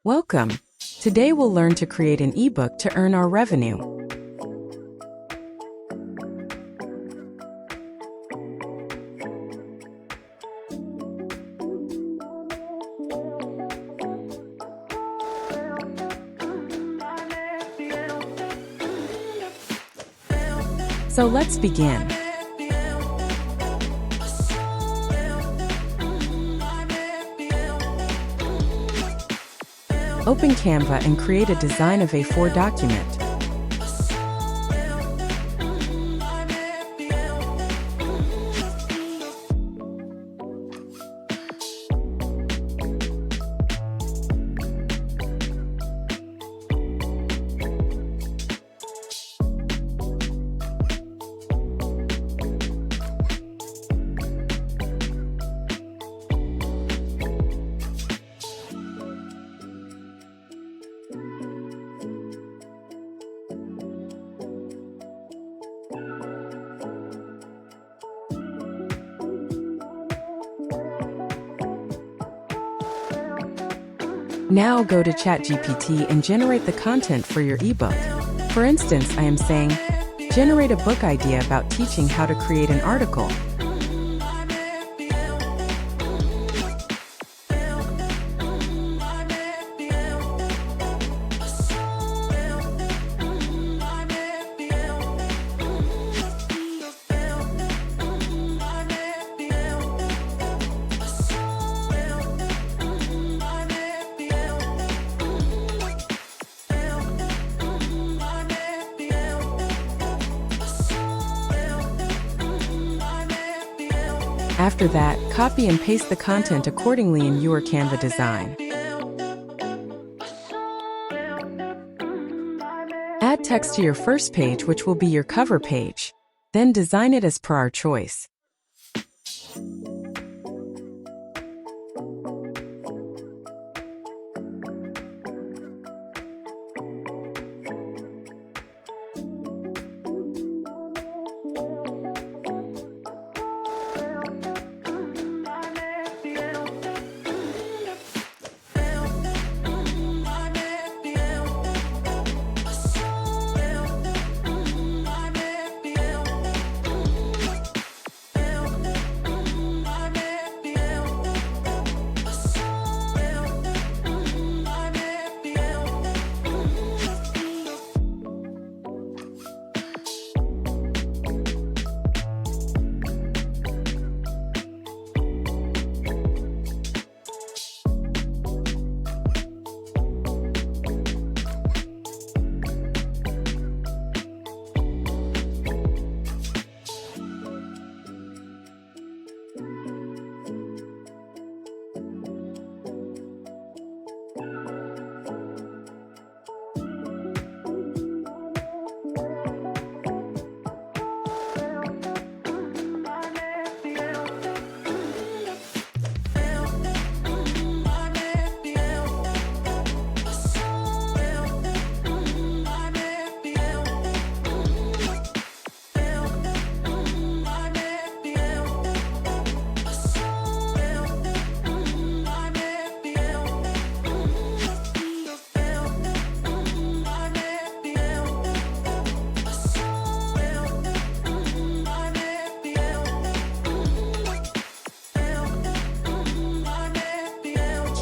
Welcome! Today we'll learn to create an ebook to earn our revenue. So let's begin. Open Canva and create a design of A4 document. Now go to ChatGPT and generate the content for your ebook. For instance, I am saying, generate a book idea about teaching how to create an article. After that, copy and paste the content accordingly in your Canva design. Add text to your first page, which will be your cover page. Then design it as per our choice.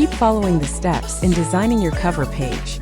Keep following the steps in designing your cover page.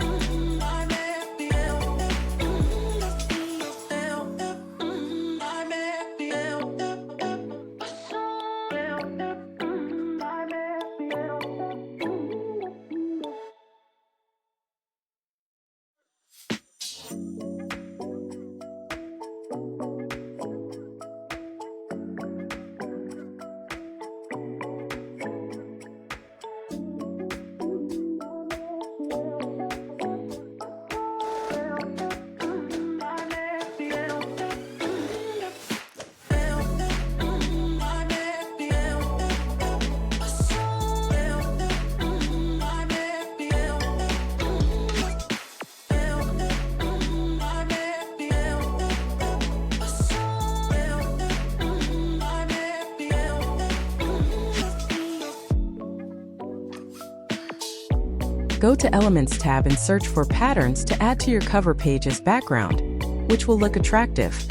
Go to Elements tab and search for patterns to add to your cover page as background, which will look attractive.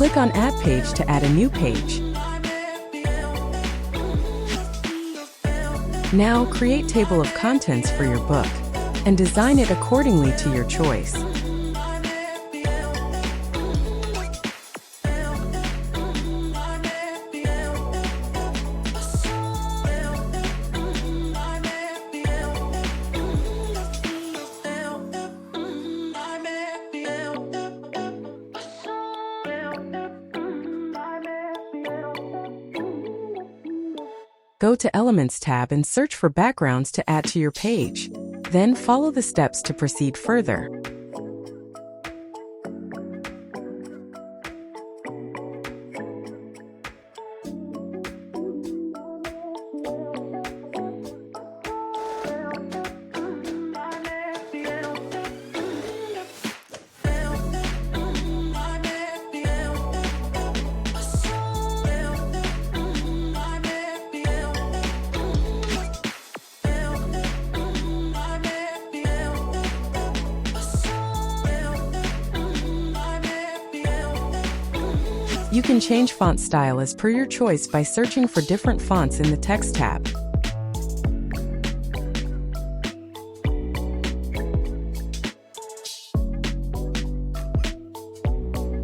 Click on Add Page to add a new page. Now create table of contents for your book and design it accordingly to your choice. Go to Elements tab and search for backgrounds to add to your page. Then follow the steps to proceed further. You can change font style as per your choice by searching for different fonts in the Text tab.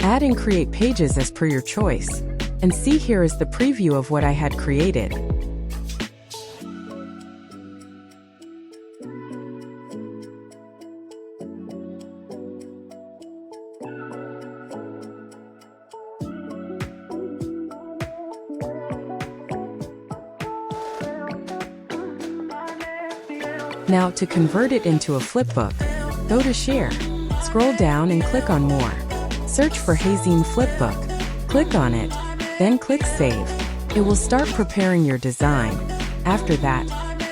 Add and create pages as per your choice. And see, here is the preview of what I had created. Now to convert it into a flipbook, go to Share, scroll down and click on More. Search for Hazine Flipbook. Click on it, then click Save. It will start preparing your design. After that,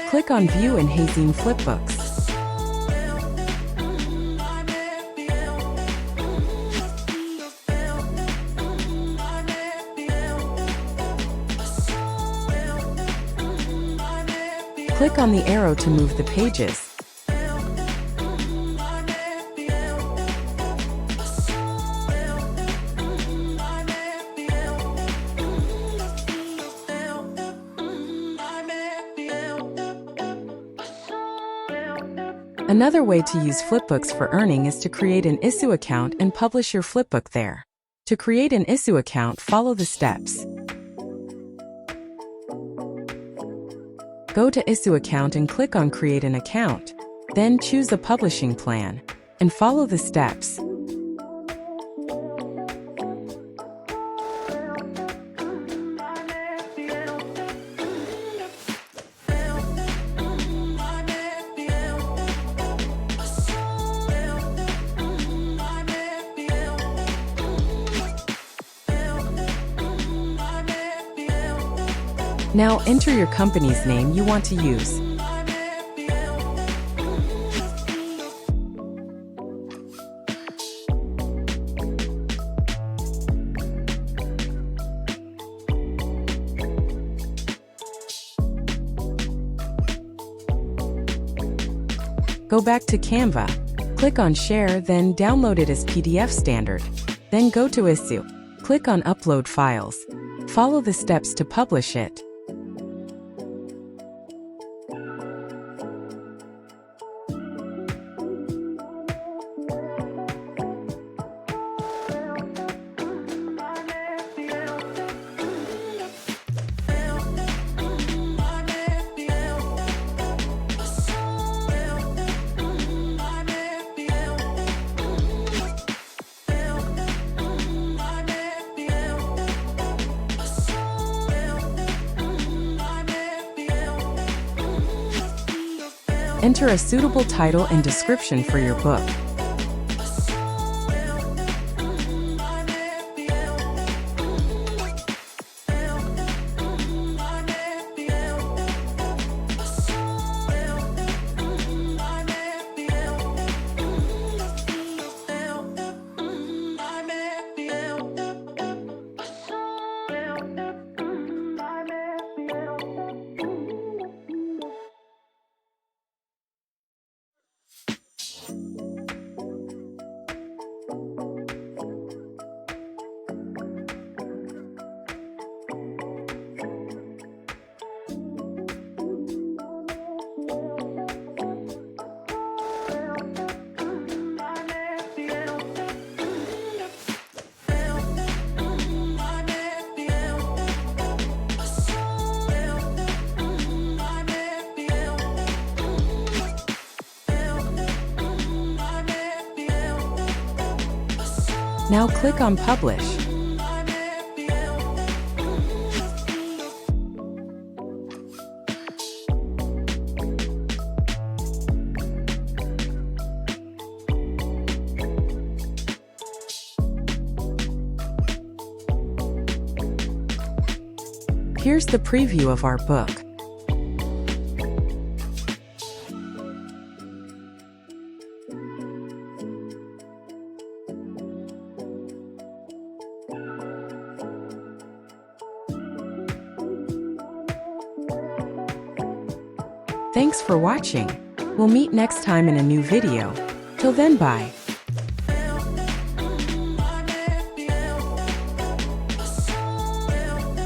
click on View in Hazine Flipbooks. Click on the arrow to move the pages. Another way to use Flipbooks for earning is to create an issue account and publish your Flipbook there. To create an issue account, follow the steps. Go to Issue Account and click on Create an Account. Then choose a publishing plan and follow the steps. Now enter your company's name you want to use. Go back to Canva, click on Share, then download it as PDF standard. Then go to Issue, click on Upload Files. Follow the steps to publish it. Enter a suitable title and description for your book. Now click on Publish. Here's the preview of our book. Thanks for watching. We'll meet next time in a new video. Till then, bye.